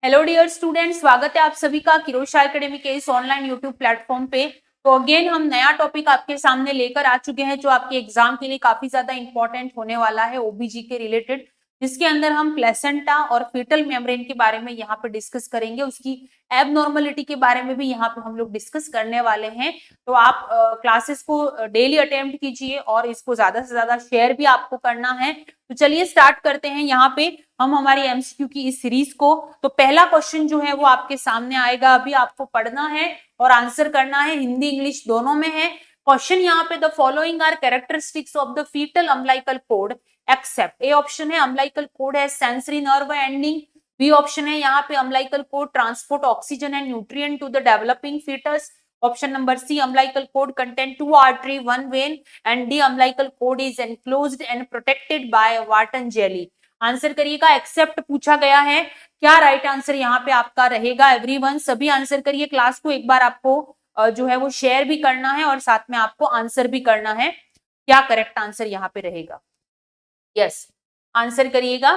Hello dear student, स्वागत है आप सभी का किरोशा एकेडमी के इस ऑनलाइन यूट्यूब प्लेटफॉर्म पे। तो अगेन हम नया टॉपिक आपके सामने लेकर आ चुके हैं जो आपके एग्जाम के लिए काफी ज्यादा इंपॉर्टेंट होने वाला है ओबीजी के रिलेटेड, जिसके अंदर हम प्लेसेंटा और फीटल मेम्ब्रेन के बारे में यहाँ पे डिस्कस करेंगे। उसकी एबनॉर्मलिटी के बारे में भी यहाँ पे हम लोग डिस्कस करने वाले हैं। तो आप क्लासेस को डेली अटेम्प्ट कीजिए और इसको ज्यादा से ज्यादा शेयर भी आपको करना है। तो चलिए स्टार्ट करते हैं यहाँ पे हम हमारी एमसीक्यू की इस सीरीज को। तो पहला क्वेश्चन जो है वो आपके सामने आएगा, अभी आपको पढ़ना है और आंसर करना है, हिंदी इंग्लिश दोनों में है। क्वेश्चन यहाँ पे, the following are characteristics of the fetal umbilical cord except. A option है अम्बिलिकल कोड है sensory nerve ending. B option है यहाँ पे umbilical cord transport oxygen and nutrient to the developing fetus. Option number C umbilical cord content 2 artery 1 vein and D umbilical cord is enclosed and protected by Wharton jelly. Answer करिएगा, except पूछा गया है। क्या right answer यहाँ पे आपका रहेगा? Everyone सभी आंसर करिए। क्लास को एक बार आपको जो है वो शेयर भी करना है और साथ में आपको आंसर भी करना है। क्या करेक्ट आंसर यहाँ पे रहेगा? यस, आंसर करिएगा।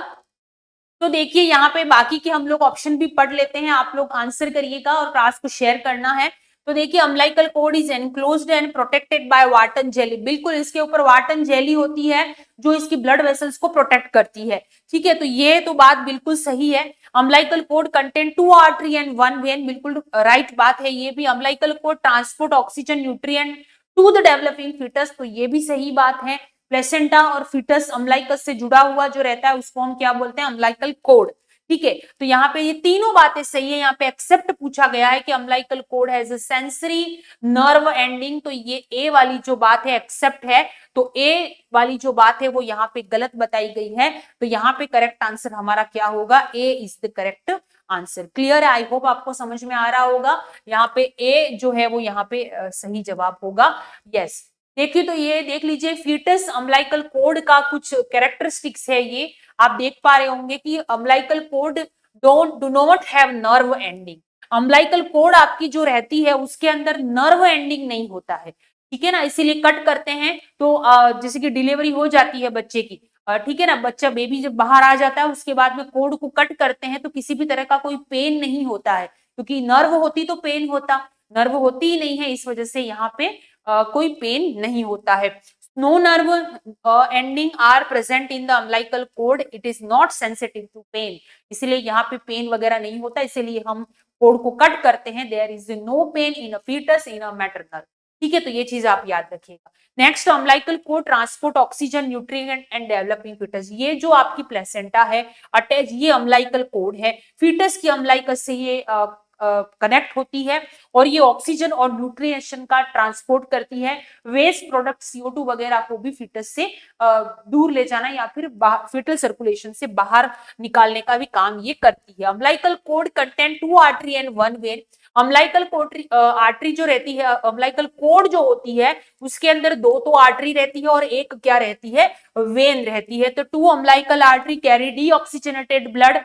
तो देखिए यहाँ पे बाकी के हम लोग ऑप्शन भी पढ़ लेते हैं, आप लोग आंसर करिएगा और क्लास को शेयर करना है। तो देखिए umbilical cord is enclosed and protected by Wharton jelly. बिल्कुल इसके ऊपर वाटन जेली होती है जो इसकी ब्लड वेसल्स को प्रोटेक्ट करती है। ठीक है, तो ये तो बात बिल्कुल सही है। Umbilical cord content 2 artery and 1 vein, बिल्कुल राइट बात है ये भी। Umbilical cord transport oxygen nutrient to the developing foetus, तो ये भी सही बात है। प्लेसेंटा और फीटस अम्बिलिकस से जुड़ा हुआ जो रहता है उसको हम क्या बोलते हैं? Umbilical cord. ठीक है, तो यहाँ पे ये तीनों बातें सही है। यहाँ पे एक्सेप्ट पूछा गया है कि umbilical cord has a sensory nerve ending, तो ये ए वाली जो बात है एक्सेप्ट है। तो ए वाली जो बात है वो यहाँ पे गलत बताई गई है। तो यहाँ पे करेक्ट आंसर हमारा क्या होगा? A is the correct answer. Clear है? आई होप आपको समझ में आ रहा होगा। यहाँ पे ए जो है वो यहाँ पे सही जवाब होगा। यस, देखिए तो ये देख लीजिए, फीटस अम्बिलिकल कोड का कुछ कैरेक्टरिस्टिक्स है। ये आप देख पा रहे होंगे कि umbilical cord do not have nerve ending. Umbilical cord आपकी जो रहती है उसके अंदर नर्व एंडिंग नहीं होता है। ठीक है ना, इसीलिए कट करते हैं तो जैसे कि डिलीवरी हो जाती है बच्चे की, ठीक है ना, बच्चा बेबी जब बाहर आ जाता है उसके बाद में कोड को कट करते हैं तो किसी भी तरह का कोई पेन नहीं होता है, क्योंकि नर्व होती तो पेन होता, नर्व होती ही नहीं है, इस वजह से यहाँ पे कोई पेन नहीं होता है। No nerve ending are present in the umbilical cord, it is not sensitive to pain. इसलिए यहाँ पे पेन वगैरह नहीं होता, इसीलिए हम कोड को कट करते हैं। There is no pain in a foetus in a maternal. ठीक है, तो ये चीज आप याद रखिएगा। Next, umbilical cord transport oxygen nutrient and developing foetus. ये जो आपकी प्लेसेंटा है अटैच, ये अम्बिलिकल कोड है। फीटस की अम्बिलिकस से ये कनेक्ट होती है और ये ऑक्सीजन और न्यूट्रिएशन का ट्रांसपोर्ट करती है। वेस्ट प्रोडक्ट CO2 वगैरह को भी फीटस से दूर ले जाना या फिर फीटल सर्कुलेशन से बाहर निकालने का भी काम ये करती है। Umbilical cord content 2 artery and 1 when. Umbilical artery जो रहती है, अम्बिलिकल कोड जो होती है उसके अंदर दो तो आर्टरी रहती है और एक क्या रहती है? वेन रहती है। तो 2 umbilical artery carry deoxygenated blood.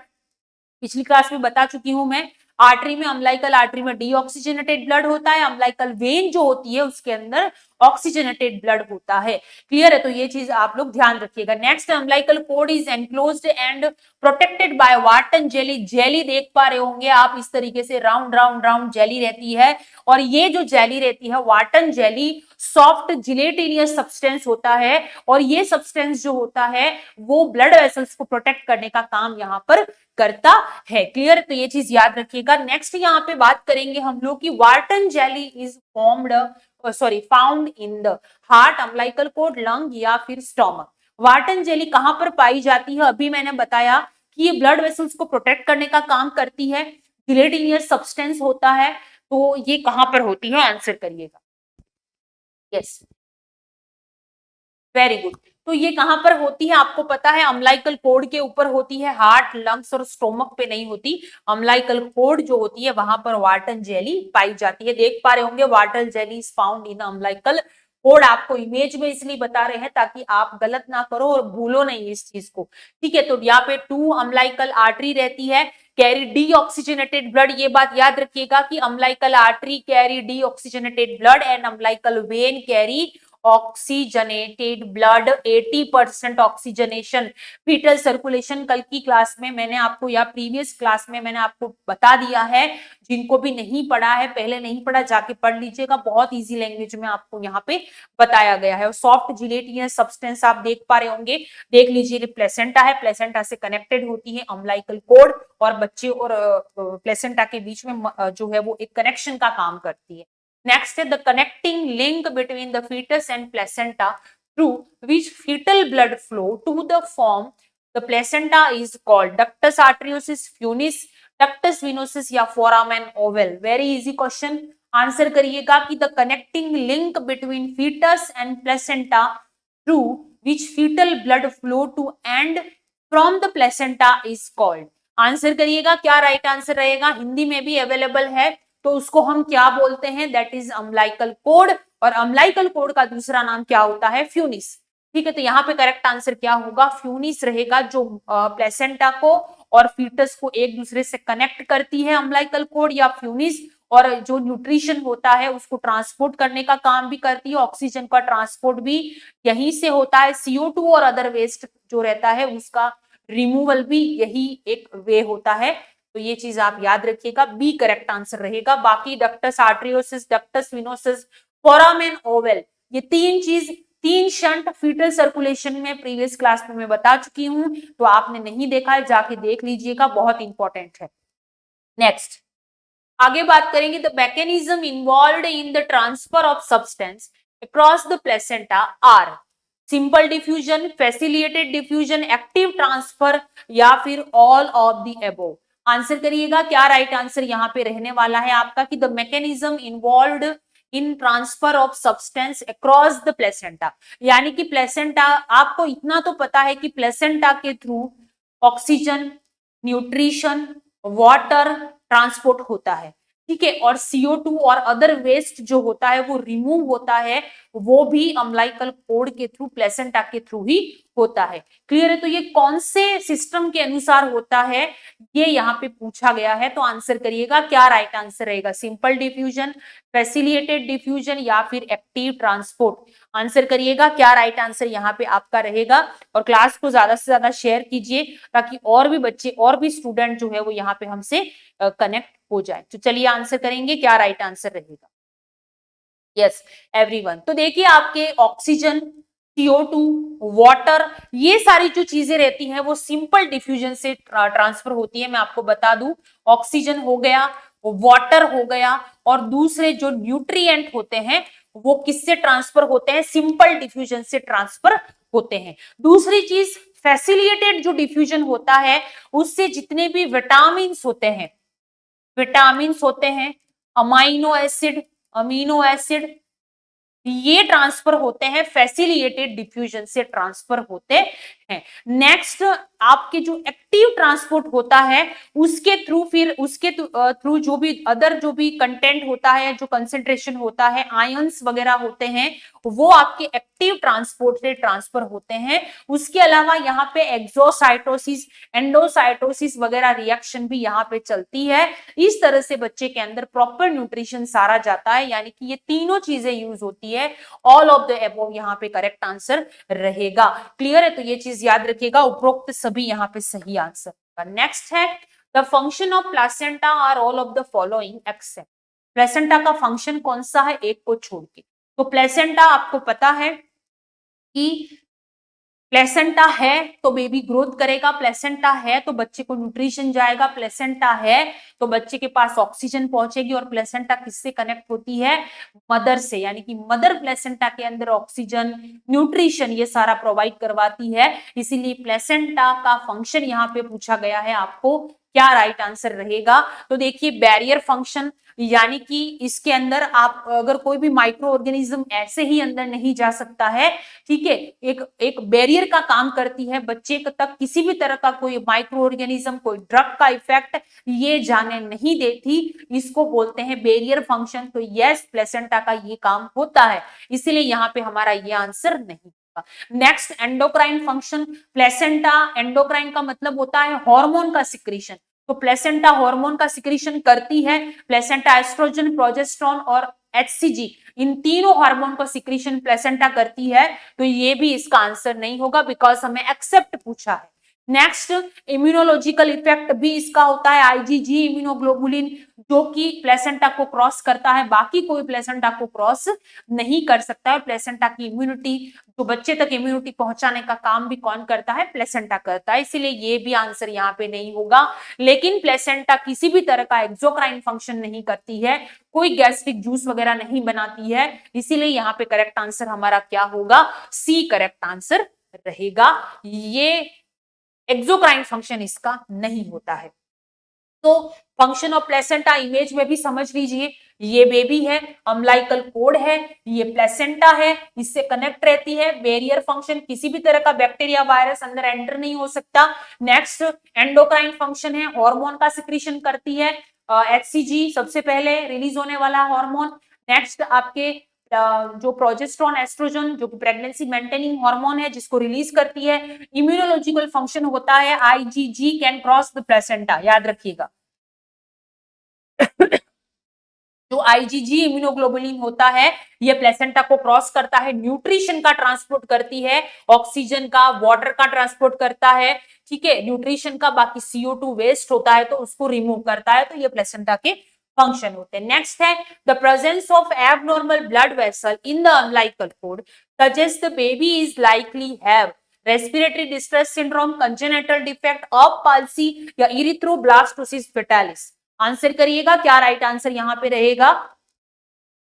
पिछली क्लास में बता चुकी हूं मैं, आर्टरी में, अम्बिलिकल आर्टरी में डीऑक्सीजनेटेड ब्लड होता है, अम्बिलिकल वेन जो होती है उसके अंदर ऑक्सीजनेटेड ब्लड होता है। क्लियर है? तो ये चीज आप लोग ध्यान रखिएगा। Next, umbilical cord is enclosed and protected by Wharton jelly. Jelly देख पा रहे होंगे आप, इस तरीके से राउंड राउंड राउंड जेली रहती है और ये जो जेली रहती है वाटन जेली सॉफ्ट जिलेटिनियस सब्सटेंस होता है और ये सब्सटेंस जो होता है वो ब्लड वेसल्स को प्रोटेक्ट करने का काम यहाँ पर करता है। क्लियर? तो ये चीज याद रखिएगा। नेक्स्ट यहाँ पे बात करेंगे हम लोग कि Wharton jelly is found in the heart, umbilical cord, lung या फिर स्टोमक। वाटन जेली कहां पर पाई जाती है? अभी मैंने बताया कि ये ब्लड वेसल्स को प्रोटेक्ट करने का काम करती है, जिलेटिनियस सब्सटेंस होता है। तो ये कहां पर होती है? आंसर करिएगा। Yes, very good. तो ये कहां पर होती है आपको पता है? अम्बिलिकल कोड के ऊपर होती है, हार्ट, लंग्स और स्टोमक पे नहीं होती। अम्बिलिकल कोड जो होती है वहां पर वाटन जेली पाई जाती है। देख पा रहे होंगे, Wharton jelly is found in umbilical cord. आपको इमेज में इसलिए बता रहे हैं ताकि आप गलत ना करो और भूलो नहीं इस चीज को। ठीक है, तो यहाँ पे 2 अम्बिलिकल आर्टरी रहती है, कैरी डी ऑक्सीजनेटेड ब्लड। ये बात याद रखिएगा कि umbilical artery carry deoxygenated blood and umbilical vein carry oxygenated blood, 80% oxygenation, foetal circulation. कल की क्लास में मैंने आपको या प्रीवियस क्लास में मैंने आपको बता दिया है। जिनको भी नहीं पढ़ा है, पहले नहीं पढ़ा, जाके पढ़ लीजिएगा, बहुत इजी लैंग्वेज में आपको यहाँ पे बताया गया है। और सॉफ्ट जिलेटिनस सब्सटेंस आप देख पा रहे होंगे, देख लीजिए, प्लेसेंटा है, प्लेसेंटा से कनेक्टेड होती है अम्बिलिकल कॉर्ड, और बच्चे और प्लेसेंटा के बीच में जो है वो एक कनेक्शन का काम करती है। नेक्स्ट है the connecting link between the foetus and placenta through which fetal blood flow to the form the placenta is called ductus arteriosus, funis, ductus venosus या foramen oval। Very easy question, answer करिएगा कि the connecting link between foetus and placenta through which fetal blood flow to and from the placenta is called। Answer करिएगा, क्या right answer रहेगा? हिंदी में भी available है, तो उसको हम क्या बोलते हैं? दैट इज अम्बिलिकल कॉर्ड, और अम्बिलिकल कॉर्ड का दूसरा नाम क्या होता है? फ्यूनिस। ठीक है, तो यहाँ पे करेक्ट आंसर क्या होगा? फ्यूनिस रहेगा, जो प्लेसेंटा को और फीटस को एक दूसरे से कनेक्ट करती है, अम्बिलिकल कॉर्ड या फ्यूनिस, और जो न्यूट्रिशन होता है उसको ट्रांसपोर्ट करने का काम भी करती है। ऑक्सीजन का ट्रांसपोर्ट भी यहीं से होता है। CO2 और अदर वेस्ट जो रहता है उसका रिमूवल भी यही एक वे होता है। तो ये चीज आप याद रखिएगा, बी करेक्ट आंसर रहेगा। बाकी ductus आर्टरियोसिस, ductus venosus, foramen Oval, ये तीन शंट फीटल सर्कुलेशन में प्रीवियस क्लास में मैं बता चुकी हूं, तो आपने नहीं देखा है जाके देख लीजिएगा, बहुत इंपॉर्टेंट है। नेक्स्ट आगे बात करेंगे, the mechanism involved in the transfer of substance across the placenta are simple diffusion, facilitated diffusion, active transfer, या फिर all of the above. Answer करिएगा, क्या राइट आंसर यहाँ पे रहने वाला है आपका कि the mechanism involved in transfer of substance across the placenta, यानी कि प्लेसेंटा, आपको इतना तो पता है कि प्लेसेंटा के through oxygen, nutrition, water transport होता है, ठीक है, और CO2 और अदर वेस्ट जो होता है वो रिमूव होता है, वो भी अम्बिलिकल कॉर्ड के थ्रू, प्लेसेंटा के थ्रू ही होता है। क्लियर है? तो ये कौन से सिस्टम के अनुसार होता है, ये यहाँ पे पूछा गया है, तो आंसर करिएगा, क्या राइट आंसर रहेगा? सिंपल डिफ्यूजन, फैसिलिटेटेड डिफ्यूजन, या फिर एक्टिव ट्रांसपोर्ट। आंसर करिएगा, क्या राइट आंसर यहाँ पे आपका रहेगा। और क्लास को ज्यादा से ज्यादा शेयर कीजिए ताकि और भी बच्चे और भी स्टूडेंट जो है वो यहाँ पे हमसे कनेक्ट हो जाए। तो चलिए आंसर करेंगे, क्या राइट आंसर रहेगा। यस एवरीवन, तो देखिए आपके ऑक्सीजन, CO2, वाटर, ये सारी जो चीजें रहती हैं वो सिंपल डिफ्यूजन से ट्रांसफर होती है। मैं आपको बता दूं, ऑक्सीजन हो गया, वाटर हो गया, और दूसरे जो न्यूट्रिएंट होते हैं वो किससे ट्रांसफर होते हैं? सिंपल डिफ्यूजन से ट्रांसफर होते हैं। दूसरी चीज, फैसिलिटेटेड जो डिफ्यूजन होता है उससे जितने भी विटामिन्स होते हैं, अमीनो एसिड, ये ट्रांसफर होते हैं, फैसिलिटेटेड डिफ्यूजन से ट्रांसफर होते हैं। नेक्स्ट, आपके जो एक्टिव ट्रांसपोर्ट होता है उसके थ्रू जो भी अदर जो भी कंटेंट होता है, जो कंसेंट्रेशन होता है, आयंस वगैरह होते हैं, वो आपके एक्टिव ट्रांसपोर्ट से ट्रांसफर होते हैं। उसके अलावा यहाँ पे एक्सोसाइटोसिस, एंडोसाइटोसिस वगैरह रिएक्शन भी यहाँ पे चलती है। इस तरह से बच्चे के अंदर प्रॉपर न्यूट्रिशन सारा जाता है, यानी कि ये तीनों चीजें यूज होती है। ऑल ऑफ द अबव यहाँ पे करेक्ट आंसर रहेगा। क्लियर है? तो ये चीज याद रखिएगा, उपरोक्त सभी यहाँ पे सही आंसर। नेक्स्ट है, the function of placenta are all of the following except. Placenta का फंक्शन कौन सा है, एक को छोड़ के? तो प्लेसेंटा आपको पता है कि प्लेसेंटा है तो बेबी ग्रोथ करेगा, प्लेसेंटा है तो बच्चे को न्यूट्रिशन जाएगा, प्लेसेंटा है तो बच्चे के पास ऑक्सीजन पहुंचेगी। और प्लेसेंटा किससे कनेक्ट होती है? मदर से, यानी कि मदर प्लेसेंटा के अंदर ऑक्सीजन, न्यूट्रिशन ये सारा प्रोवाइड करवाती है। इसीलिए प्लेसेंटा का फंक्शन यहाँ पे पूछा गया है आपको, क्या राइट आंसर रहेगा? तो देखिए, बैरियर फंक्शन, यानी कि इसके अंदर आप अगर कोई भी माइक्रो ऑर्गेनिज्म ऐसे ही अंदर नहीं जा सकता है, ठीक है, एक बैरियर का काम करती है, बच्चे तक किसी भी तरह का कोई माइक्रो ऑर्गेनिज्म, कोई ड्रग का इफेक्ट ये जाने नहीं देती, इसको बोलते हैं बैरियर फंक्शन। तो यस, प्लेसेंटा का ये काम होता है, इसीलिए यहाँ पे हमारा ये आंसर नहीं होगा। Next, endocrine function. Placenta, endocrine का मतलब होता है हार्मोन का सिक्रीशन, तो प्लेसेंटा हार्मोन का सिक्रीशन करती है। प्लेसेंटा एस्ट्रोजन, प्रोजेस्टेरोन और HCG, इन तीनों हार्मोन को सिक्रीशन प्लेसेंटा करती है, तो ये भी इसका आंसर नहीं होगा बिकॉज हमें एक्सेप्ट पूछा है। नेक्स्ट, इम्यूनोलॉजिकल इफेक्ट भी इसका होता है आईजीजी इम्यूनोग्लोबुलिन, जो कि प्लेसेंटा को क्रॉस करता है, बाकी कोई प्लेसेंटा को क्रॉस नहीं कर सकता है। प्लेसेंटा की इम्यूनिटी, जो बच्चे तक इम्यूनिटी पहुंचाने का काम भी कौन करता है, प्लेसेंटा करता है, इसीलिए ये भी आंसर यहाँ पे नहीं होगा। लेकिन प्लेसेंटा किसी भी तरह का एक्सोक्राइन फंक्शन नहीं करती है, कोई गैस्ट्रिक जूस वगैरह नहीं बनाती है, इसीलिए यहाँ पे करेक्ट आंसर हमारा क्या होगा, सी करेक्ट आंसर रहेगा। ये एक्सोक्राइन फंक्शन इसका नहीं होता है। तो फंक्शन ऑफ प्लेसेंटा इमेज में भी समझ लीजिए, ये बेबी है, अम्लाइकल कोड है, ये प्लेसेंटा है, इससे कनेक्ट रहती है, बैरियर फंक्शन, किसी भी तरह का बैक्टीरिया वायरस अंदर एंटर नहीं हो सकता। नेक्स्ट, एंडोक्राइन फंक्शन है, हार्मोन का सिक्रीशन करती है, HCG सबसे पहले रिलीज होने वाला हार्मोन। नेक्स्ट आपके जो प्रोजेस्टेरोन एस्ट्रोजन, जो कि प्रेगनेंसी मेंटेनिंग हार्मोन है, जिसको रिलीज करती है। इम्यूनोलॉजिकल फंक्शन होता है IgG can cross the placenta, याद रखिएगा। जो IgG इम्यूनोग्लोबुलिन होता है, ये प्लेसेंटा को क्रॉस करता है, न्यूट्रिशन का ट्रांसपोर्ट करती है, ऑक्सीजन का, वाटर का ट्रांसपोर्ट करता है, ठीक है, न्यूट्रिशन का, बाकी CO2 वेस्ट होता है तो उसको रिमूव करता है, तो ये प्लेसेंटा के फंक्शन होते हैं। नेक्स्ट है the presence of abnormal blood vessel in the umbilical code suggest the baby is likely have respiratory distress syndrome, congenital defect of palsy या इरिथ्रोब्लास्टोसिस फेटालिस। आंसर करिएगा, क्या राइट आंसर यहाँ पे रहेगा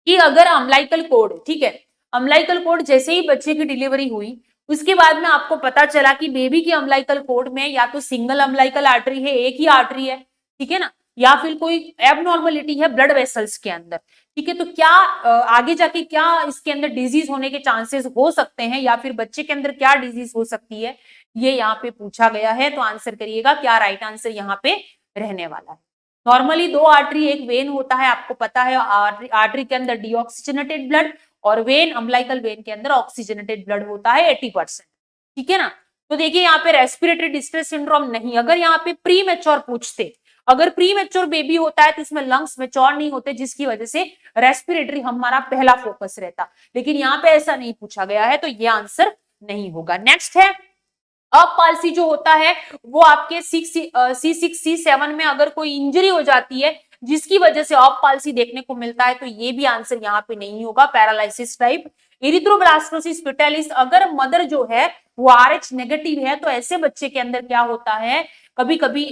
कि अगर अम्लाइकल कोड, ठीक है, अम्लाइकल कोड जैसे ही बच्चे की डिलीवरी हुई उसके बाद में आपको पता चला कि बेबी की अम्लाइकल कोड में या तो सिंगल अम्लाइकल आर्टरी है, एक ही आर्टरी है, ठीक है ना, या फिर कोई एबनॉर्मलिटी है ब्लड वेसल्स के अंदर, ठीक है, तो क्या आगे जाके क्या इसके अंदर डिजीज होने के चांसेस हो सकते हैं, या फिर बच्चे के अंदर क्या डिजीज हो सकती है, ये यहाँ पे पूछा गया है। तो आंसर करिएगा, क्या राइट आंसर यहाँ पे रहने वाला है। नॉर्मली दो आर्टरी एक वेन होता है, आपको पता है, आर्टरी के अंदर डीऑक्सीजनेटेड ब्लड और वेन, अम्लाइकल वेन के अंदर ऑक्सीजनेटेड ब्लड होता है 80%, ठीक है ना। तो देखिए यहाँ पे रेस्पिरेटरी डिस्ट्रेस सिंड्रोम नहीं, अगर यहाँ पे प्री मैच्योर पूछते, अगर प्री मैच्योर बेबी होता है तो इसमें लंग्स मैच्योर नहीं होते, जिसकी वजह से रेस्पिरेटरी हमारा पहला फोकस रहता, लेकिन यहाँ पे ऐसा नहीं पूछा गया है, तो ये आंसर नहीं होगा। नेक्स्ट है अब पाल्सी जो होता है वो आपके C6 C7 में अगर कोई इंजरी हो जाती है जिसकी वजह से ऑफ पाल्सी देखने को मिलता है, तो ये भी आंसर यहाँ पे नहीं होगा, पैरालिसिस टाइप। इरिथ्रोब्लास्टोसिस फेटालिस, अगर मदर जो है वो RH नेगेटिव है तो ऐसे बच्चे के अंदर क्या होता है, कभी कभी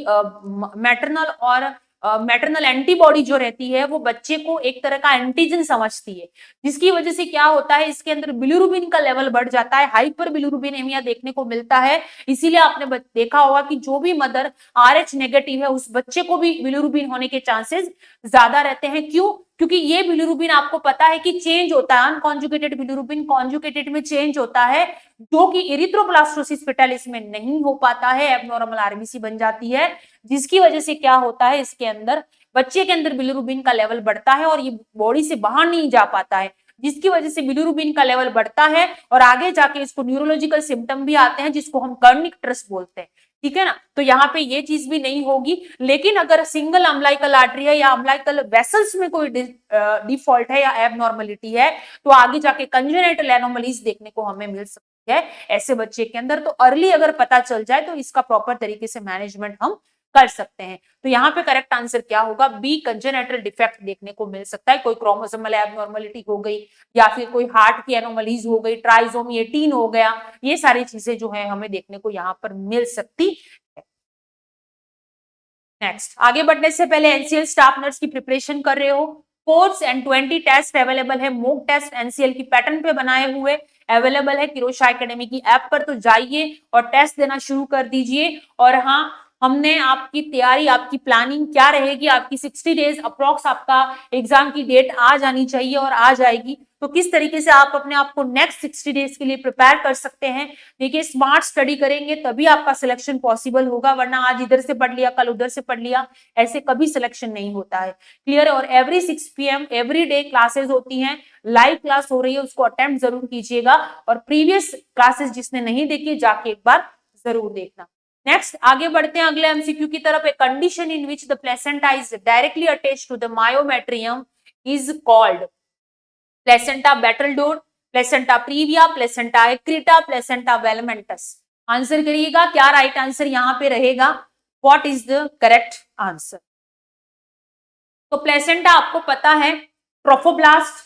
मैटरनल एंटीबॉडी जो रहती है वो बच्चे को एक तरह का एंटीजन समझती है, जिसकी वजह से क्या होता है, इसके अंदर बिलिरुबिन का लेवल बढ़ जाता है, हाइपर बिलिरुबिनेमिया देखने को मिलता है। इसीलिए आपने देखा होगा कि जो भी मदर RH नेगेटिव है उस बच्चे को भी बिलिरुबिन होने के चांसेस ज्यादा रहते हैं। क्यों? क्योंकि ये बिलिरुबिन आपको पता है कि चेंज होता है, अनकॉन्जुगेटेड बिलिरुबिन कॉन्जुगेटेड में चेंज होता है, जो कि इरिथ्रोब्लास्टोसिस फेटालिस में नहीं हो पाता है, एबनॉर्मल RBC बन जाती है, जिसकी वजह से क्या होता है, इसके अंदर बच्चे के अंदर बिलिरुबिन का लेवल बढ़ता है और ये बॉडी से बाहर नहीं जा पाता है, जिसकी वजह से बिलिरुबिन का लेवल बढ़ता है और आगे जाके इसको न्यूरोलॉजिकल सिम्टम भी आते हैं, जिसको हम कर्निक ट्रस बोलते हैं, ठीक है ना। तो यहाँ पे ये चीज भी नहीं होगी। लेकिन अगर सिंगल अम्लाइकल आर्टरी है या अम्लाइकल वेसल्स में कोई डिफॉल्ट है या एबनॉर्मलिटी है, तो आगे जाके कंजेनिटल एनोमलीज देखने को हमें मिल सकती है ऐसे बच्चे के अंदर। तो अर्ली अगर पता चल जाए तो इसका प्रॉपर तरीके से मैनेजमेंट हम कर सकते हैं। तो यहाँ पे करेक्ट आंसर क्या होगा, बी, कंजेनिटल डिफेक्ट देखने को मिल सकता है, कोई क्रोमोसोमल एबनॉर्मलिटी हो गई या फिर कोई हार्ट की एनोमलीज हो गई, ट्राइसोमी 18 हो गया, ये सारी चीजें जो है हमें देखने को यहाँ पर मिल सकती है। नेक्स्ट, आगे बढ़ने से पहले NCL स्टाफ नर्स की प्रिपरेशन कर रहे हो, कोर्स एंड 20 टेस्ट अवेलेबल है, मॉक टेस्ट NCL की पैटर्न पे बनाए हुए अवेलेबल है किरोशा एकेडमी की ऐप पर, तो जाइए और टेस्ट देना शुरू कर दीजिए। और हाँ, हमने आपकी तैयारी, आपकी प्लानिंग क्या रहेगी, आपकी 60 डेज अप्रोक्स आपका एग्जाम की डेट आ जानी चाहिए और आ जाएगी, तो किस तरीके से आप अपने आप को नेक्स्ट 60 डेज के लिए प्रिपेयर कर सकते हैं। देखिए, स्मार्ट स्टडी करेंगे तभी आपका सिलेक्शन पॉसिबल होगा, वरना आज इधर से पढ़ लिया कल उधर से पढ़ लिया, ऐसे कभी सिलेक्शन नहीं होता है। क्लियर? और every 6 PM every day classes होती हैं, लाइव क्लास हो रही है, उसको अटेम्प्ट जरूर कीजिएगा, और प्रीवियस क्लासेस जिसने नहीं देखी जाके एक बार जरूर देखना। नेक्स्ट, आगे बढ़ते हैं अगले MCQ की तरफ। A condition in which the placenta is directly attached to the myometrium is called. Placenta battledore, placenta previa, placenta accreta, placenta velamentous. Answer करिएगा क्या राइट आंसर यहां पे रहेगा, what is the correct answer. तो placenta आपको पता है trophoblast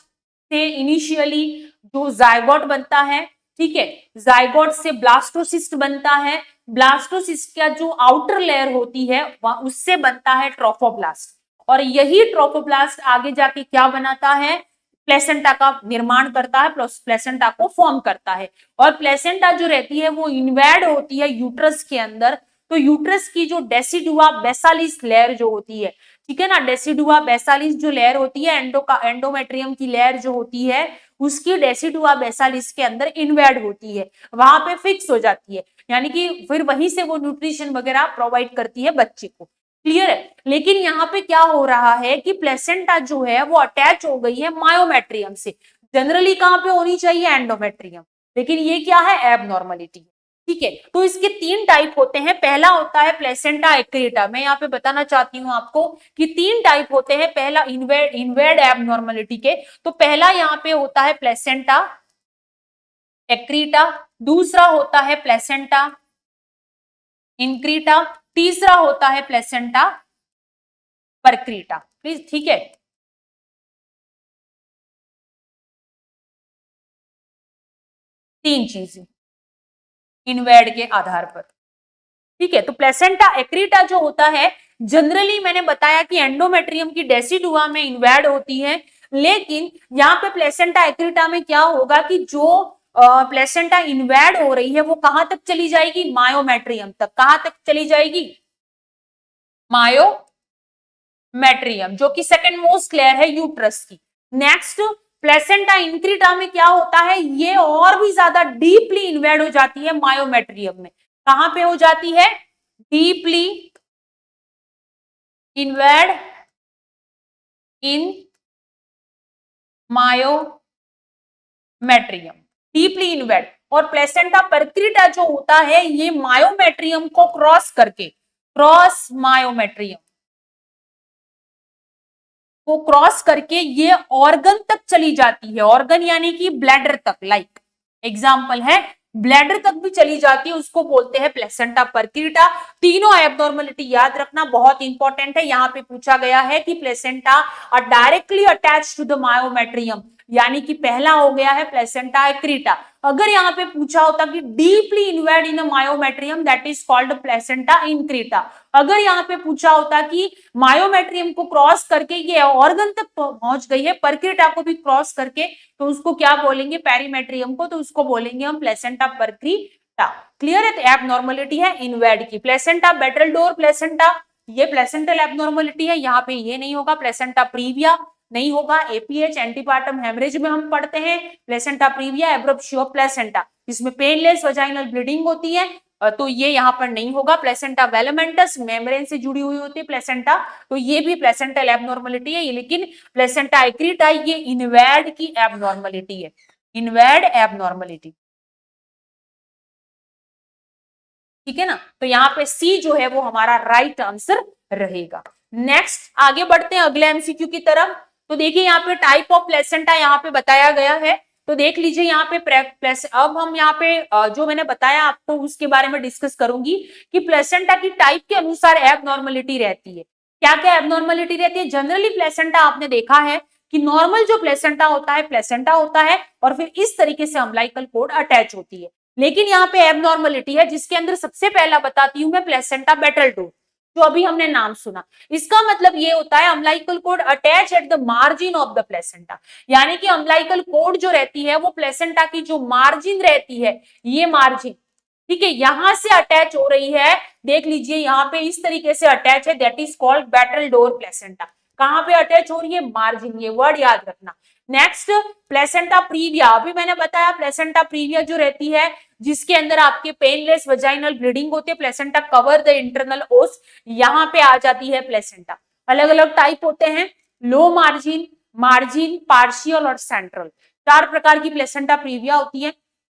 से इनिशियली जो जायगोट बनता है, ठीक है, जायगोट से ब्लास्टोसिस्ट बनता है, ब्लास्टोसिस्ट का जो आउटर लेयर होती है उससे बनता है ट्रोफोब्लास्ट, और यही ट्रोफोब्लास्ट आगे जाके क्या बनाता है, प्लेसेंटा का निर्माण करता है, प्लेसेंटा को फॉर्म करता है। और प्लेसेंटा जो रहती है वो इन्वेड होती है यूट्रस के अंदर। तो यूट्रस की जो डेसिडुआ बेसालिस लेयर जो होती है, ठीक है ना, डेसिडुआ बेसालिस जो लेयर होती है, एंडोमेट्रियम की लेयर जो होती है, उसकी डेसिडुआ बेसालिस के अंदर इन्वेड होती है, वहां पे फिक्स हो जाती है, यानी कि फिर वहीं से वो न्यूट्रिशन वगैरह प्रोवाइड करती है बच्चे को। क्लियर है। लेकिन यहाँ पे क्या हो रहा है कि प्लेसेंटा जो है वो अटैच हो गई है मायोमेट्रियम से। जनरली कहां पे होनी चाहिए, एंडोमेट्रियम, लेकिन ये क्या है, एबनॉर्मलिटी। ठीक है, तो इसके तीन टाइप होते हैं। पहला होता है प्लेसेंटा एक्रीटा। मैं यहाँ पे बताना चाहती हूँ आपको कि तीन टाइप होते हैं। पहला इन्वेड एबनॉर्मलिटी के, तो पहला यहाँ पे होता है प्लेसेंटा एक्रीटा, दूसरा होता है प्लेसेंटा इंक्रीटा, तीसरा होता है प्लेसेंटा परक्रीटा। प्लीज, ठीक है, तीन चीजें इन्वेड के आधार पर। ठीक है, तो प्लेसेंटा एक्रीटा जो होता है, जनरली मैंने बताया कि एंडोमेट्रियम की डेसिडुआ में इन्वेड होती है, लेकिन यहाँ पे प्लेसेंटा एक्रीटा में क्या होगा कि जो प्लेसेंटा इन्वेड हो रही है वो कहां तक चली जाएगी, मायोमेट्रियम तक। कहां तक चली जाएगी, मायोमेट्रियम, जो कि सेकंड मोस्ट लेयर है यूट्रस की। नेक्स्ट, प्लेसेंटा इंक्रीटा में क्या होता है, ये और भी ज्यादा डीपली इन्वेड हो जाती है मायोमेट्रियम में। कहां पे हो जाती है, deeply invade in myometrium, deeply invade. और प्लेसेंटा परक्रीटा जो होता है ये मायोमेट्रियम को क्रॉस मायोमेट्रियम को क्रॉस करके ये ऑर्गन तक चली जाती है। ऑर्गन यानी कि ब्लैडर तक, लाइक एग्जांपल है ब्लैडर तक भी चली जाती है, उसको बोलते हैं प्लेसेंटा परक्रीटा। तीनों एब्नॉर्मलिटी याद रखना बहुत इंपॉर्टेंट है। यहाँ पे पूछा गया है कि placenta are directly attach to the myometrium, यानी कि पहला हो गया है प्लेसेंटा एक्रीटा। अगर यहाँ पे पूछा होता कि deeply invade in myometrium, that is called placenta increta. अगर यहाँ पे पूछा होता कि मायोमेट्रियम को क्रॉस करके ये ऑर्गन तक पहुंच गई है, परक्रीटा को भी क्रॉस करके, तो उसको क्या बोलेंगे, पेरीमेट्रियम को, तो उसको बोलेंगे हम प्लेसेंटा परक्रीटा। क्लियर है। तो एबनॉर्मलिटी है इन्वेड की। प्लेसेंटा बेटलडोर प्लेसेंटा, ये प्लेसेंटल एबनॉर्मलिटी है, यहाँ पे ये नहीं होगा। प्लेसेंटा प्रीविया नहीं होगा। एपीएच एंटीपार्टम हेमरेज में हम पढ़ते हैं प्लेसेंटा प्रीविया एब्रप्शियो प्लेसेंटा, इसमें पेनलेस वजाइनल ब्लीडिंग होती है, तो ये यहाँ पर नहीं होगा। प्लेसेंटा वेलमेंटस मेम्ब्रेन से जुड़ी हुई होती है प्लेसेंटा, तो ये भी प्लेसेंटल एबनॉर्मलिटी है। लेकिन प्लेसेंटा एक्रीटा ये इन्वेड की एबनॉर्मलिटी है, इन्वेड एबनॉर्मलिटी। ठीक है ना, तो यहाँ पे सी जो है वो हमारा राइट आंसर रहेगा। नेक्स्ट आगे बढ़ते हैं अगले एमसीक्यू की तरफ। तो देखिए यहाँ पे टाइप ऑफ प्लेसेंटा यहाँ पे बताया गया है, तो देख लीजिए यहाँ पे अब हम यहाँ पे जो मैंने बताया आपको उसके बारे में डिस्कस करूंगी कि प्लेसेंटा की टाइप के अनुसार एबनॉर्मलिटी रहती है। क्या क्या एबनॉर्मलिटी रहती है, जनरली प्लेसेंटा आपने देखा है कि नॉर्मल जो प्लेसेंटा होता है प्लेसेंटा होता है, और फिर इस तरीके से अम्बिलिकल कोड अटैच होती है। लेकिन यहाँ पे एबनॉर्मलिटी है जिसके अंदर सबसे पहला बताती हूं मैं प्लेसेंटा बेटलडोर, जो अभी हमने नाम सुना। इसका मतलब ये होता है umbilical cord attach eight the margin of the placenta, यानी कि अम्बिलिकल कोड जो रहती है वो प्लेसेंटा की जो मार्जिन रहती है, ये मार्जिन, ठीक है, यहां से अटैच हो रही है। देख लीजिए यहाँ पे इस तरीके से अटैच है, दैट इज कॉल्ड बेटलडोर प्लेसेंटा। कहां पे अटैच हो रही है, मार्जिन, ये वर्ड याद रखना। नेक्स्ट प्लेसेंटा प्रीविया, अभी मैंने बताया प्लेसेंटा प्रीविया जो रहती है जिसके अंदर आपके पेनलेस वजाइनल ब्लीडिंग होती है, प्लेसेंटा कवर द इंटरनल ओस, यहां पे आ जाती है प्लेसेंटा। अलग अलग टाइप होते हैं, लो मार्जिन, मार्जिन, पार्शियल और सेंट्रल, चार प्रकार की प्लेसेंटा प्रीविया होती है।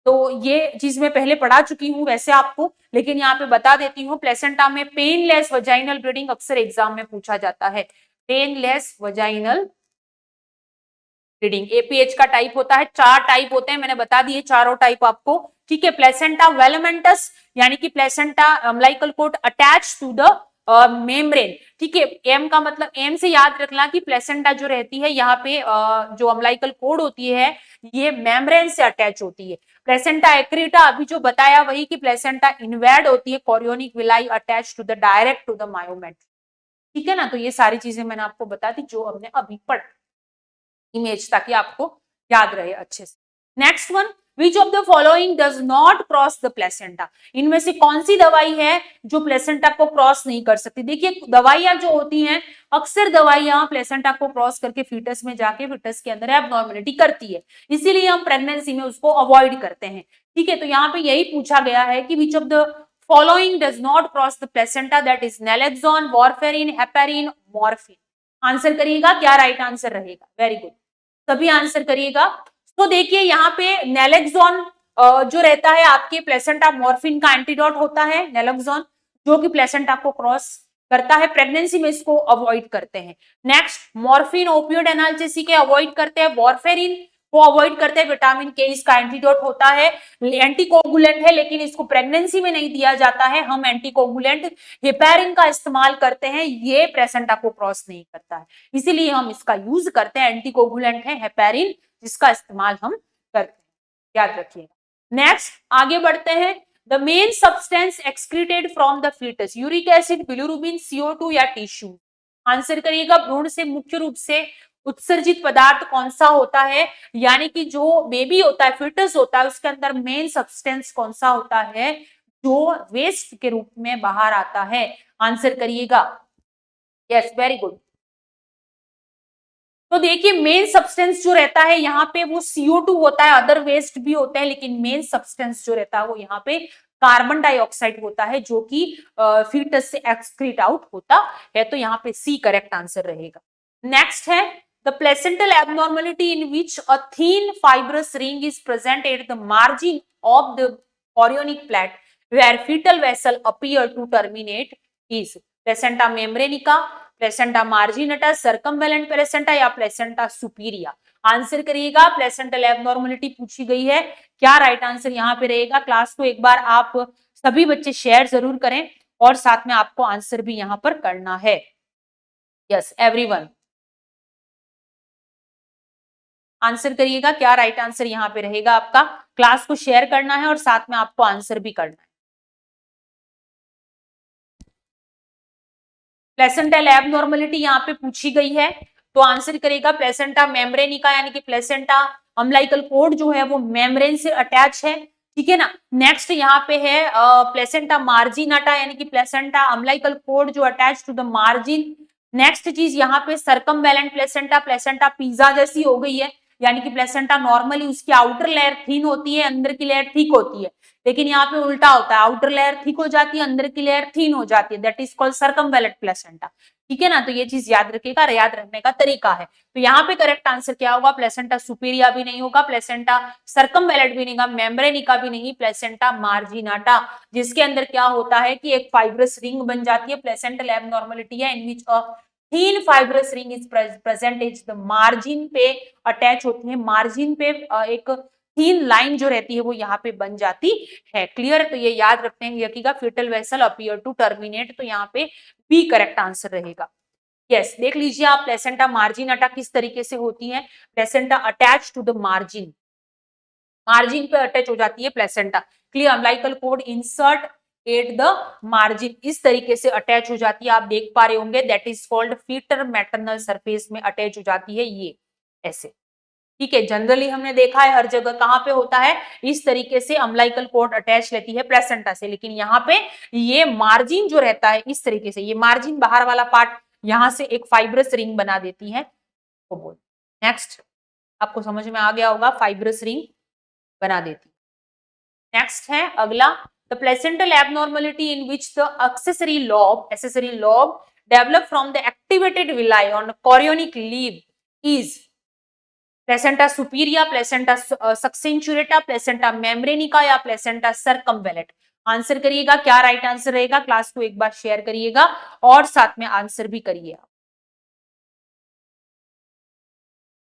तो ये चीज मैं पहले पढ़ा चुकी हूं वैसे आपको, लेकिन यहाँ पे बता देती हूँ। प्लेसेंटा में पेनलेस वजाइनल ब्लीडिंग अक्सर एग्जाम में पूछा जाता है, पेनलेस वजाइनल रीडिंग। एपीएच का टाइप होता है, 4 टाइप होते हैं, मैंने बता दिए चारों टाइप आपको। ठीक है, प्लेसेंटा वेलमेंटस यानी कि placenta umbilical cord attach to the membrane. ठीक है, एम का मतलब, एम से याद रखना कि प्लेसेंटा जो रहती है यहाँ पे जो अम्बिलिकल कोड होती है ये मेम्ब्रेन से अटैच होती है। प्लेसेंटा एक्रेटा अभी जो बताया वही कि प्लेसेंटा इनवर्ड होती है, chorionic villi attach to the direct to the myometrium. ठीक है ना, तो ये सारी चीजें मैंने आपको बता दी जो हमने अभी पढ़ा, इमेज, ताकि आपको याद रहे अच्छे से। Next one, which of the following does not cross the placenta. इनमें से कौन सी दवाई है जो प्लेसेंटा को क्रॉस नहीं कर सकती। देखिए दवाइयां जो होती हैं, अक्सर दवाइयां प्लेसेंटा को क्रॉस करके फीटस में जाके फीटस के अंदर एबनॉर्मेलिटी करती है, इसीलिए हम प्रेगनेंसी में उसको अवॉइड करते हैं। ठीक है, तो यहाँ पे यही पूछा गया है कि which of the following does not cross the placenta, that is naloxone, warfarin, heparin, morphine. Answer करिएगा, क्या राइट आंसर रहेगा। वेरी गुड, सभी आंसर करिएगा। तो देखिए यहाँ पे नैलेक्सोन जो रहता है आपके प्लेसेंटा मॉर्फिन का एंटीडोट होता है नैलेक्सोन, जो कि प्लेसेंटा को क्रॉस करता है, प्रेगनेंसी में इसको अवॉइड करते हैं। नेक्स्ट, मॉर्फिन ओपियोइड एनाल्जेसिक के अवॉइड करते हैं, वॉरफेरिन को अवॉइड करते हैं, विटामिन के इसका एंटीडोट होता है, एंटीकोगुलेंट है लेकिन इसको प्रेगनेंसी में नहीं दिया जाता है, हम एंटीकोगुलेंट हेपेरिन का इस्तेमाल करते हैं, ये प्लेसेंटा को क्रॉस नहीं करता है, इसीलिए हम इसका यूज करते हैं। एंटीकोगुलेंट है हेपेरिन, जिसका इस्तेमाल हम करते हैं, याद रखिएगा। नेक्स्ट आगे बढ़ते हैं, the main substance excreted from the foetus, uric acid, bilirubin, CO2 या टिश्यू। आंसर करिएगा, भ्रूण से मुख्य रूप से उत्सर्जित पदार्थ कौन सा होता है, यानी कि जो बेबी होता है, फीटस होता है, उसके अंदर मेन सब्सटेंस कौन सा होता है जो वेस्ट के रूप में बाहर आता है। आंसर करिएगा, यस वेरी गुड। तो देखिए मेन सब्सटेंस जो रहता है यहाँ पे वो CO2 होता है, अदर वेस्ट भी होते हैं, लेकिन मेन सब्सटेंस जो रहता है वो यहाँ पे कार्बन डाइऑक्साइड होता है, जो कि फीटस से एक्सक्रीट आउट होता है, तो यहाँ पे सी करेक्ट आंसर रहेगा। नेक्स्ट है, the placental abnormality in which a thin fibrous ring is present at the margin of the chorionic plate where fetal vessel appear to terminate is placenta membranacea, placenta marginata, circumvallate placenta या placenta superia. Answer करिएगा, placental abnormality पूछी गई है, क्या right answer यहाँ पे रहेगा। Class को एक बार आप सभी बच्चे शेयर जरूर करें और साथ में आपको आंसर भी यहाँ पर करना है। यस एवरीवन, आंसर करिएगा, क्या राइट आंसर यहाँ पे रहेगा आपका। क्लास को शेयर करना है और साथ में आपको आंसर भी करना है। प्लेसेंटल एबनॉर्मलिटी यहाँ पे पूछी गई है, तो आंसर करेगा प्लेसेंटा मेम्ब्रेनिका, यानी कि प्लेसेंटा अम्बिलिकल कोड जो है वो मेम्ब्रेन से अटैच है। ठीक है ना। नेक्स्ट यहाँ पे है प्लेसेंटा मार्जिनाटा, यानी कि प्लेसेंटा अम्बिलिकल कोड जो attach to the margin. Next चीज यहाँ पे सर्कमवेलेंट प्लेसेंटा, प्लेसेंटा पिज्जा जैसी हो गई है, यानी कि प्लेसेंटा नॉर्मली उसकी आउटर लेयर थिन होती है, अंदर की लेयर थिक होती है, लेकिन यहाँ पे उल्टा होता है, आउटर लेयर थिक हो जाती है, अंदर की लेयर थिन हो जाती है, दैट इज कॉल्ड सर्कमवेलेंट प्लेसेंटा। ठीक है ना, तो ये चीज याद रखिएगा, याद रखने का तरीका है। तो यहाँ पे करेक्ट आंसर क्या होगा, प्लेसेंटा सुपीरिया भी नहीं होगा, प्लेसेंटा सर्कमवेलेंट भी नहीं होगा, मेम्ब्रेनिका भी नहीं, प्लेसेंटा मार्जिनाटा, जिसके अंदर क्या होता है कि एक फाइब्रस रिंग बन जाती है। प्लेसेंटल एबनॉर्मलिटी है in which a thin fibrous ring is present is the margin पे अटैच होती है, मार्जिन पे एक थीन लाइन जो रहती है वो यहाँ पे बन जाती है। क्लियर, तो ये याद रखते हैं यकीगा fetal vessel appear to terminate, तो यहाँ पे बी करेक्ट आंसर रहेगा। यस देख लीजिए आप, प्लेसेंटा मार्जिनाटा किस तरीके से होती है, placenta attach to the margin, margin पे अटैच हो जाती है placenta. Clear, umbilical cord insert at the margin, इस तरीके से अटैच हो जाती है, आप देख पा रहे होंगे, that is called fitter maternal surface में अटैच हो जाती है ये ऐसे। ठीक है, जनरली हमने देखा है हर जगह कहां पे होता है, इस तरीके से अम्बिलिकल कोड अटैच लेती है प्लेसेंटा से, लेकिन यहाँ पे ये मार्जिन जो रहता है इस तरीके से, ये मार्जिन बाहर वाला पार्ट यहां से एक फाइब्रस रिंग बना देती है, वो बोल। नेक्स्ट आपको समझ में आ गया होगा, फाइब्रस रिंग बना देती। नेक्स्ट है अगला, the placental abnormality in which the accessory lobe develop from the activated villi on chorionic leaf is placenta superia, placenta succenturiata, placenta membranacea या प्लेसेंटा सर्कमवेलेंट। आंसर करिएगा, क्या राइट आंसर रहेगा। क्लास को एक बार शेयर करिएगा और साथ में आंसर भी करिए।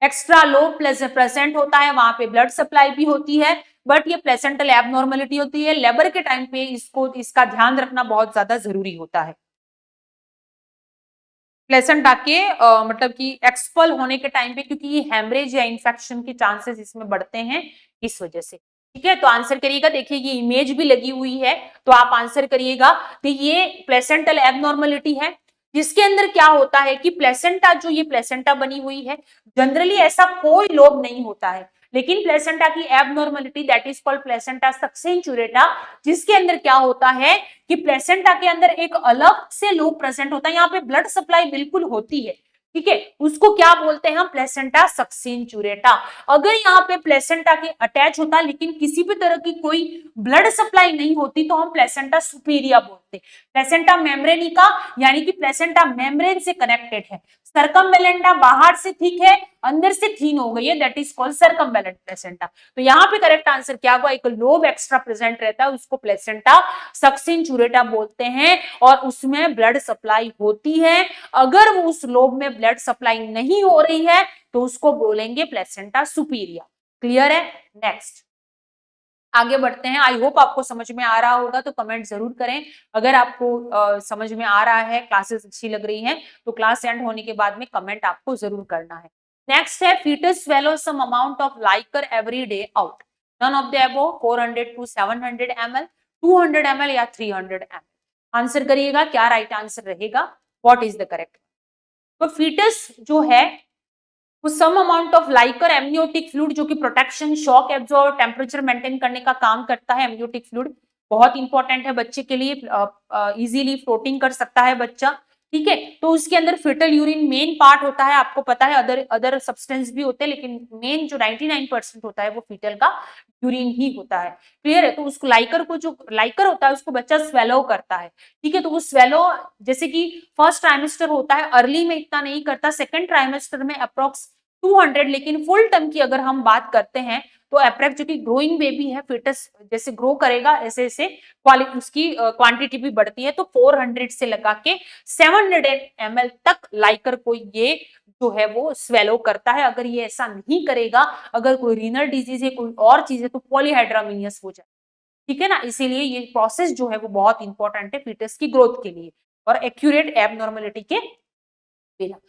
एक्स्ट्रा लो प्रेजेंट होता है, वहां पे ब्लड सप्लाई भी होती है, बट ये प्लेसेंटल एबनॉर्मलिटी होती है। लेबर के टाइम पे इसका ध्यान रखना बहुत ज्यादा जरूरी होता है। प्लेसेंटा के मतलब कि एक्सपल होने के टाइम पे, क्योंकि ये हेमरेज या इन्फेक्शन के चांसेस इसमें बढ़ते हैं इस वजह से। ठीक है, तो आंसर करिएगा। देखिए ये इमेज भी लगी हुई है, तो आप आंसर करिएगा कि ये प्लेसेंटल एबनॉर्मलिटी है, जिसके अंदर क्या होता है कि प्लेसेंटा, जो ये प्लेसेंटा बनी हुई है, जनरली ऐसा कोई लोब नहीं होता है, लेकिन प्लेसेंटा की abnormality that is called placenta succenturiata, जिसके अंदर क्या होता है कि प्लेसेंटा के अंदर एक अलग से लोब प्रेजेंट होता है। यहाँ पे ब्लड सप्लाई बिल्कुल होती है, ठीक है, उसको क्या बोलते हैं हम, प्लेसेंटा सक्सेंचुरेटा। अगर यहाँ पे प्लेसेंटा के अटैच होता लेकिन किसी भी तरह की कोई ब्लड सप्लाई नहीं होती तो हम प्लेसेंटा सुपीरिया बोलते। प्लेसेंटा मेम्ब्रेनिका यानी कि प्लेसेंटा मेम्ब्रेन से कनेक्टेड है, सर्कमवेलेंटा बाहर से थिक है, अंदर से थीन हो गई है, दैट इज कॉल्ड सर्कमवेलेंट प्लेसेंटा। तो यहाँ पे करेक्ट आंसर क्या हुआ, एक लोब एक्स्ट्रा प्रेजेंट रहता है, उसको प्लेसेंटा सक्सेंचुरेटा बोलते हैं, और उसमें ब्लड सप्लाई होती है। अगर वो उस लोब में ब्लड सप्लाई नहीं हो रही है तो उसको बोलेंगे प्लेसेंटा सुपीरिया। क्लियर है? नेक्स्ट आगे बढ़ते हैं। आई होप आपको समझ में आ रहा होगा, तो कमेंट जरूर करें। अगर आपको समझ में आ रहा है, क्लासेस अच्छी लग रही हैं, तो क्लास एंड होने के बाद में कमेंट आपको जरूर करना है। नेक्स्ट है foetus swallow some amount of liquor every day out, none of the above, 400 to 700 ml, 200 ml या 300 ml। आंसर करिएगा, क्या राइट आंसर रहेगा, व्हाट इज द करेक्ट। तो फीटस जो है वो some amount of liquor amniotic fluid, जो कि protection, shock absorb, temperature maintain करने का काम करता है। एमनियोटिक फ्लूइड बहुत इंपॉर्टेंट है बच्चे के लिए, इजीली फ्लोटिंग कर सकता है बच्चा, ठीक है। तो उसके अंदर फिटल यूरिन मेन पार्ट होता है, आपको पता है अदर अदर सब्सटेंस भी होते हैं, लेकिन मेन जो 99% होता है वो फिटल का यूरिन ही होता है। क्लियर है? तो उसको लाइकर को, जो लाइकर होता है उसको बच्चा स्वेलो करता है, ठीक है। तो वो स्वेलो जैसे कि फर्स्ट ट्राइमेस्टर होता है, अर्ली में इतना नहीं करता, सेकंड ट्राइमेस्टर में अप्रोक्स 200, लेकिन फुल टर्म की अगर हम बात करते हैं तो अप्रोक्स, जो कि ग्रोइंग बेबी है, फिटस जैसे ग्रो करेगा ऐसे ऐसे उसकी क्वांटिटी भी बढ़ती है, तो 400 से लगा के 700 ml तक लाइकर को ये जो है वो स्वेलो करता है। अगर ये ऐसा नहीं करेगा, अगर कोई रीनल डिजीज है, कोई और चीज है, तो पॉलीहाइड्रामिनियस हो जाए, ठीक है ना। इसीलिए ये प्रोसेस जो है वो बहुत इंपॉर्टेंट है फीटस की ग्रोथ के लिए और एक्यूरेट एबनॉर्मलिटी के बिना।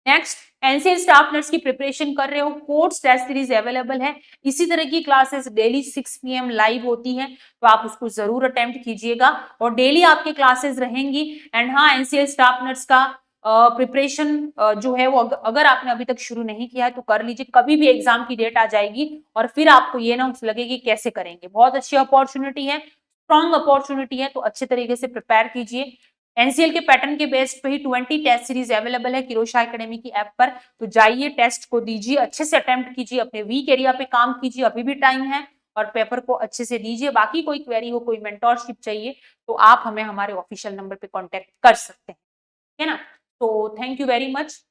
नेक्स्ट, एनसीएल स्टाफ नर्स की प्रिपरेशन कर रहे हो, कोर्स टेस्ट सीरीज अवेलेबल है। इसी तरह की क्लासेस डेली 6 PM लाइव होती हैं, तो आप उसको जरूर अटेम्प्ट कीजिएगा, और डेली आपके क्लासेस रहेंगी। एंड हाँ, एनसीएल स्टाफ नर्स का प्रिपरेशन जो है वो अगर आपने अभी तक शुरू नहीं किया है तो कर लीजिए, कभी भी एग्जाम की डेट आ जाएगी और फिर आपको ये ना लगे कि कैसे करेंगे। बहुत अच्छी अपॉर्चुनिटी है, स्ट्रॉन्ग अपॉर्चुनिटी है, तो अच्छे तरीके से प्रिपेयर कीजिए। एनसीएल के पैटर्न के बेस पे ही 20 टेस्ट सीरीज अवेलेबल है किरोशा एकेडमी की ऐप पर, तो जाइए टेस्ट को दीजिए, अच्छे से अटेम्प्ट कीजिए, अपने वीक एरिया पे काम कीजिए, अभी भी टाइम है, और पेपर को अच्छे से दीजिए। बाकी कोई क्वेरी हो, कोई मेंटोरशिप चाहिए, तो आप हमें हमारे ऑफिशियल नंबर पे कांटेक्ट कर सकते हैं, है ना। तो थैंक यू वेरी मच।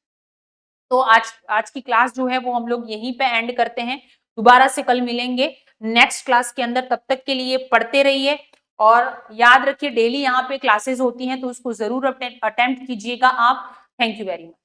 तो आज आज की क्लास जो है वो हम लोग यहीं पे एंड करते हैं, दोबारा से कल मिलेंगे नेक्स्ट क्लास के अंदर। तब तक के लिए पढ़ते रहिए, और याद रखिए डेली यहाँ पे क्लासेस होती हैं, तो उसको जरूर अटेम्प्ट कीजिएगा आप। Thank you very much.